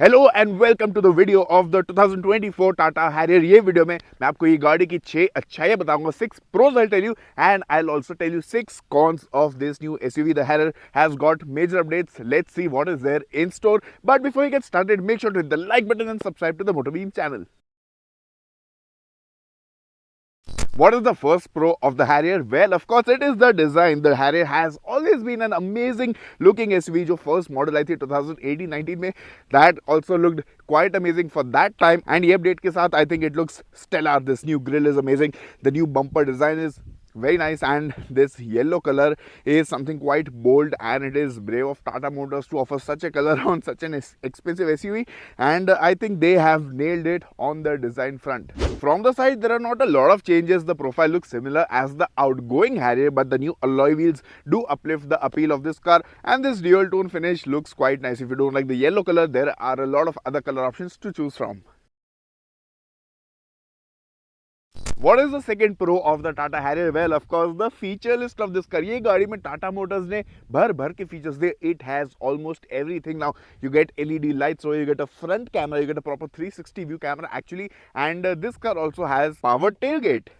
Hello and welcome to the video of the 2024 Tata Harrier. ये video में मैं आपको ये गाड़ी की 6 अच्छाइयां बताऊंगा, 6 pros I'll tell you, and I'll also tell you 6 cons of this new SUV. The Harrier has got major updates. Let's see what is there in store. But before we get started, make sure to hit the like button and subscribe to the MotorBeam channel. What is the first pro of the Harrier? Well, of course, it is the design. The Harrier has always been an amazing looking SUV. जो first model आई थी 2018-19 में, that also looked quite amazing for that time. And ये update के साथ, I think it looks stellar. This new grille is amazing. The new bumper design is very nice, and this yellow color is something quite bold, and it is brave of Tata Motors to offer such a color on such an expensive SUV. And I think they have nailed it on the design front. From the side, there are not a lot of changes. The profile looks similar as the outgoing Harrier, but the new alloy wheels do uplift the appeal of this car, and this dual tone finish looks quite nice. If you don't like the yellow color, there are a lot of other color options to choose from. What is the second pro of the Tata Harrier? Well, of course, the feature list of this car. ये गाड़ी में Tata Motors ने भर के features they. It has almost everything now. You get LED lights, so you get a front camera, you get a proper 360 view camera actually, and this car also has power tailgate.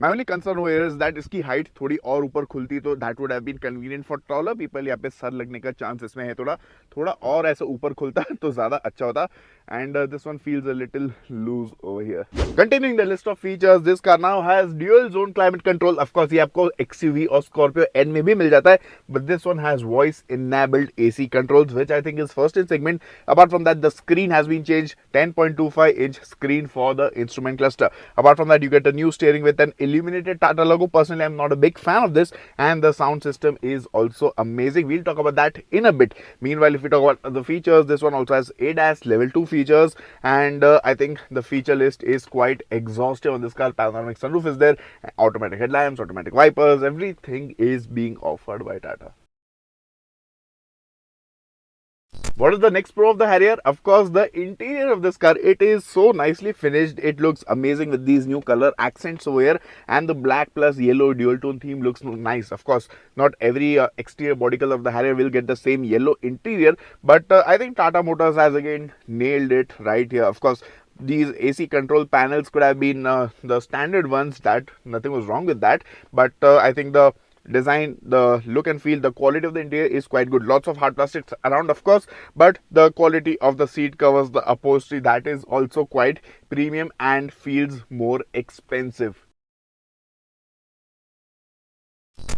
My only concern over here is that इसकी height थोड़ी और ऊपर खुलती तो that would have been convenient for taller people. यहाँ पे sir लगने का चांस इसमें है, थोड़ा और ऐसे ऊपर खुलता तो ज़्यादा अच्छा होता. And this one feels a little loose over here. Continuing the list of features, this car now has dual zone climate control. Of course, ये आपको XUV और Scorpio N में भी मिल जाता है, but this one has voice enabled AC controls, which I think is first in segment. Apart from that, the screen has been changed, 10.25-inch screen for the instrument cluster. Apart from that, you get a new steering with an illuminated Tata logo. Personally, I'm not a big fan of this, and the sound system is also amazing. We'll talk about that in a bit. Meanwhile, if we talk about the features, this one also has ADAS level 2 features, and I think the feature list is quite exhaustive on this car. Panoramic sunroof is there, automatic headlamps, automatic wipers, everything is being offered by Tata. What is the next pro of the Harrier? Of course, the interior of this car. It is so nicely finished. It looks amazing with these new color accents over here, and the black plus yellow dual tone theme looks nice. Of course, not every exterior body color of the Harrier will get the same yellow interior, but I think Tata Motors has again nailed it right here. Of course, these AC control panels could have been the standard ones. That nothing was wrong with that, but I think the design, the look and feel, the quality of the interior is quite good. Lots of hard plastics around, of course, but the quality of the seat covers, the upholstery, that is also quite premium and feels more expensive.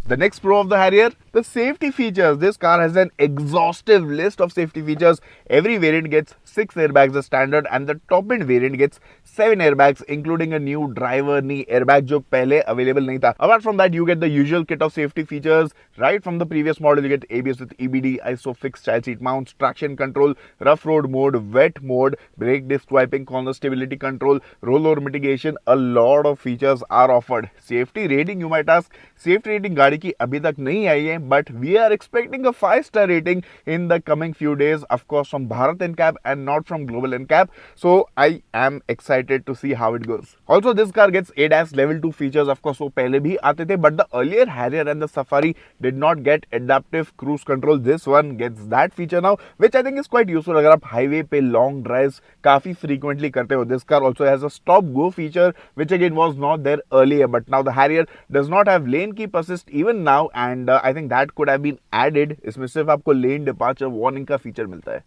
The next pro of the Harrier, the safety features. This car has an exhaustive list of safety features. Every variant gets 6 airbags as standard, and the top end variant gets 7 airbags, including a new driver knee airbag जो पहले available नहीं था. Apart from that, you get the usual kit of safety features. Right from the previous model, you get ABS with EBD, ISOFIX child seat mounts, traction control, rough road mode, wet mode, brake disc wiping, corner stability control, rollover mitigation. A lot of features are offered. Safety rating, you might ask. Safety rating गाड़ी की अभी तक नहीं आई है, but we are expecting a 5-star rating in the coming few days, of course from Bharat NCAP and not from Global NCAP. So I am excited to see how it goes. Also, this car gets ADAS level 2 features. Of course, वो पहले भी आते थे, but the earlier Harrier and the Safari did not get adaptive cruise control. This one gets that feature now, which I think is quite useful अगर आप highway पे long drives काफी frequently करते हो. This car also has a stop go feature, which again was not there earlier, but now the Harrier does not have lane keep assist even now, and I think that could have been added. इसमें सिर्फ आपको lane departure warning का feature मिलता है.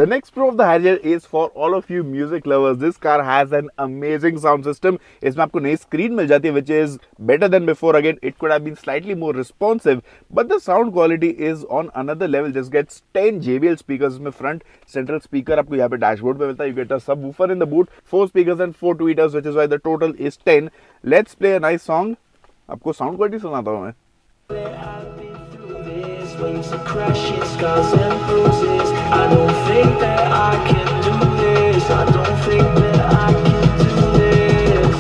The next pro of the Harrier is for all of you music lovers. This car has an amazing sound system. इसमें आपको नई screen मिल जाती है, which is better than before. Again, it could have been slightly more responsive, but the sound quality is on another level. This gets 10 JBL speakers. इसमें front central speaker आपको यहाँ पे dashboard पे मिलता है. You get a subwoofer in the boot, 4 speakers and 4 tweeters, which is why the total is 10. Let's play a nice song. आपको sound quality सुनाता हूँ मैं. Waves of crashing, scars and bruises. I don't think that I can do this. I don't think that I can do this.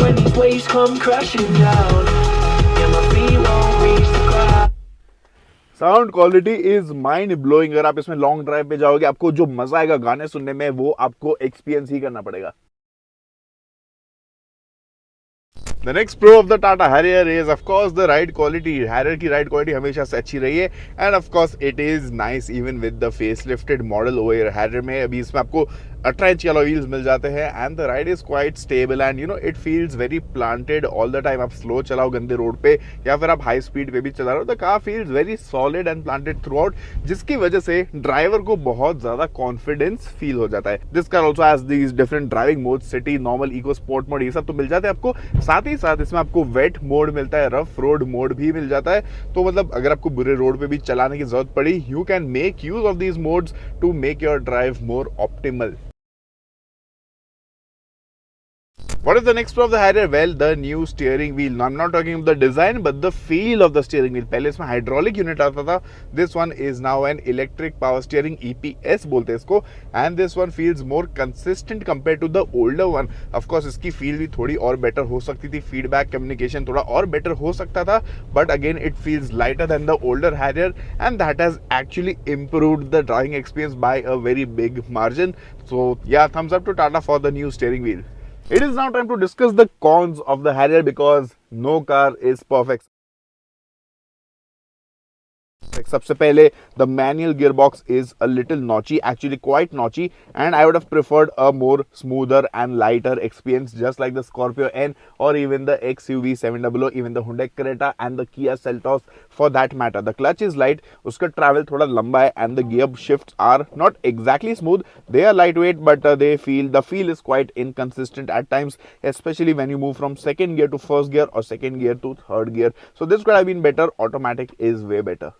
When these waves come crashing down, yeah, my feet won't reach the ground. Sound quality is mind blowing. अगर आप इसमें long drive पे जाओगे, आपको जो मजा आएगा गाने सुनने में, वो आपको एक्सपीरियंस ही करना पड़ेगा. The next pro of the Tata Harrier is of course the ride quality. Harrier की ride quality हमेशा से अच्छी रही है and of course it is nice even with the facelifted model over here. Harrier में अभी इसमें आपको 18 इंच alloy wheels मिल जाते हैं and the ride is quite stable and you know it feels very planted all the time. आप slow चलाओ गंदे road पे या फिर आप high speed पे भी चला रहे हो the car feels very solid and planted throughout, जिसकी वजह से ड्राइवर को बहुत ज़्यादा कॉन्फिडेंस फील हो जाता है. This car also has these different driving modes, city, normal, eco, sport mode, ये सब तो मिल जाते हैं आपको. साथ ही साथ इसमें आपको वेट मोड मिलता है, रफ रोड मोड भी मिल जाता है. तो मतलब अगर आपको बुरे रोड पे भी चलाने की जरूरत पड़ी, you can make use of these modes to make your drive more optimal. What is the next pro of the Harrier? Well, the new steering wheel. Now, I'm not talking about the design, but the feel of the steering wheel. पहले इसमें hydraulic unit आता था. This one is now an electric power steering, EPS बोलते हैं इसको. And this one feels more consistent compared to the older one. Of course, इसकी feel भी थोड़ी और better हो सकती थी. Feedback communication थोड़ा और better हो सकता था. But again, it feels lighter than the older Harrier, and that has actually improved the driving experience by a very big margin. So yeah, thumbs up to Tata for the new steering wheel. It is now time to discuss the cons of the Harrier because no car is perfect. सबसे पहले the manual gearbox is a little notchy, actually quite notchy, and I would have preferred a more smoother and lighter experience just like the Scorpio N or even the XUV 700, even the Hyundai Creta and the Kia Seltos for that matter. The clutch is light, उसका travel थोड़ा लंबा है and the gear shifts are not exactly smooth. They are lightweight but the feel is quite inconsistent at times, especially when you move from second gear to first gear or second gear to third gear. So this could have been better. Automatic is way better.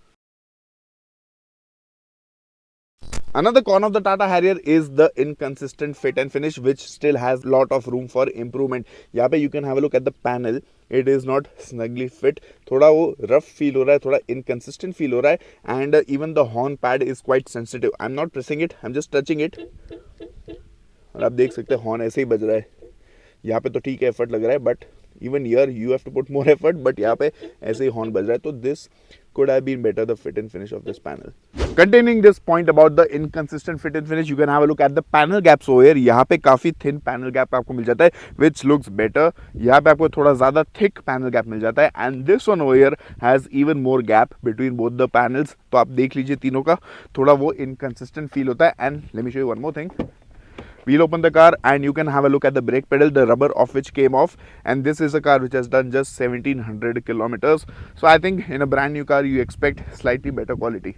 Another con of the Tata Harrier is the inconsistent fit and finish, which still has lot of room for improvement. यहाँ पे you can have a look at the panel. It is not snugly fit. थोड़ा वो rough feel हो रहा है, थोड़ा inconsistent feel हो रहा है, and even the horn pad is quite sensitive. I'm not pressing it, I'm just touching it. और आप देख सकते हैं horn ऐसे ही बज रहा है. यहाँ पे तो ठीक है effort लग रहा है, but even here you have to put more effort. But यहाँ पे ऐसे ही horn बज रहा है, तो this could have been better, the fit and finish of this panel. Continuing this point about the inconsistent fit and finish, you can have a look at the panel gaps over here. यहाँ पे काफी thin panel gap आपको मिल जाता है, which looks better. यहाँ पे आपको थोड़ा ज़्यादा thick panel gap मिल जाता है, and this one over here has even more gap between both the panels. तो आप देख लीजिए तीनों का थोड़ा वो inconsistent feel होता है. And let me show you one more thing. We'll open the car and you can have a look at the brake pedal, the rubber of which came off, and this is a car which has done just 1700 kilometers. So I think in a brand new car you expect slightly better quality.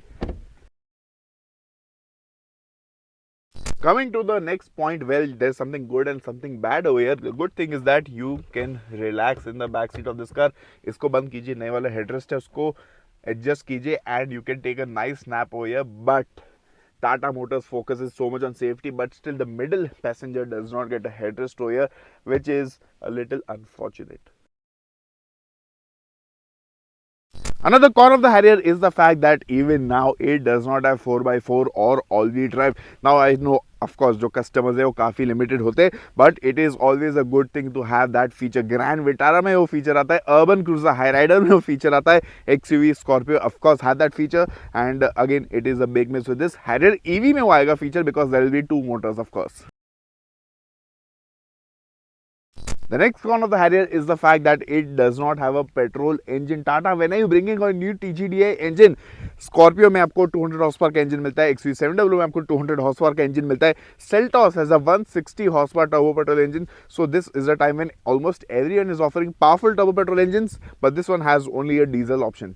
Coming to the next point, well, there's something good and something bad over here. The good thing is that you can relax in the back seat of this car. इसको बंद कीजिए, नए वाला headrest है उसको adjust कीजिए and you can take a nice nap over here. But Tata Motors focuses so much on safety, but still the middle passenger does not get a headrest over here, which is a little unfortunate. Another con of the Harrier is the fact that even now it does not have 4x4 or all-wheel drive. Now I know, of course, जो customers है वो काफी limited होते हैं, but it is always a good thing to have that feature. Grand Vitara में वो feature आता है, Urban Cruiser Hyrider में वो feature आता है, XUV Scorpio of course had that feature, and again it is a big miss with this. Harrier EV में वो आएगा feature because there will be two motors of course. The next con of the Harrier is the fact that it does not have a petrol engine. Tata, when are you bringing a new TGDI engine? Scorpio में आपको 200 horsepower का engine मिलता है, XUV 700 में आपको 200 horsepower का engine मिलता है, Seltos has a 160 horsepower turbo petrol engine. So this is a time when almost everyone is offering powerful turbo petrol engines, but this one has only a diesel option.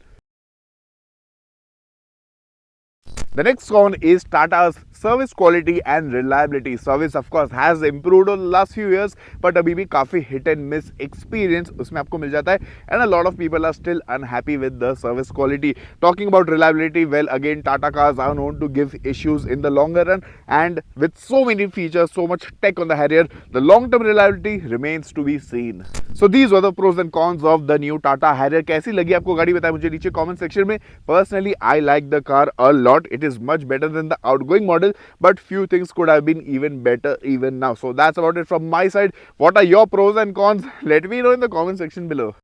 The next con is Tata's service quality and reliability. Service of course has improved over the last few years, but अभी भी काफी hit and miss experience उसमें आपको मिल जाता है, and a lot of people are still unhappy with the service quality. Talking about reliability, well, again Tata cars are known to give issues in the longer run, and with so many features, so much tech on the Harrier, the long-term reliability remains to be seen. So these were the pros and cons of the new Tata Harrier. कैसी लगी आपको गाड़ी बताएं मुझे नीचे comment section में. Personally, I like the car a lot. It is much better than the outgoing model, but few things could have been even better even now. So that's about it from my side. What are your pros and cons? Let me know in the comment section below.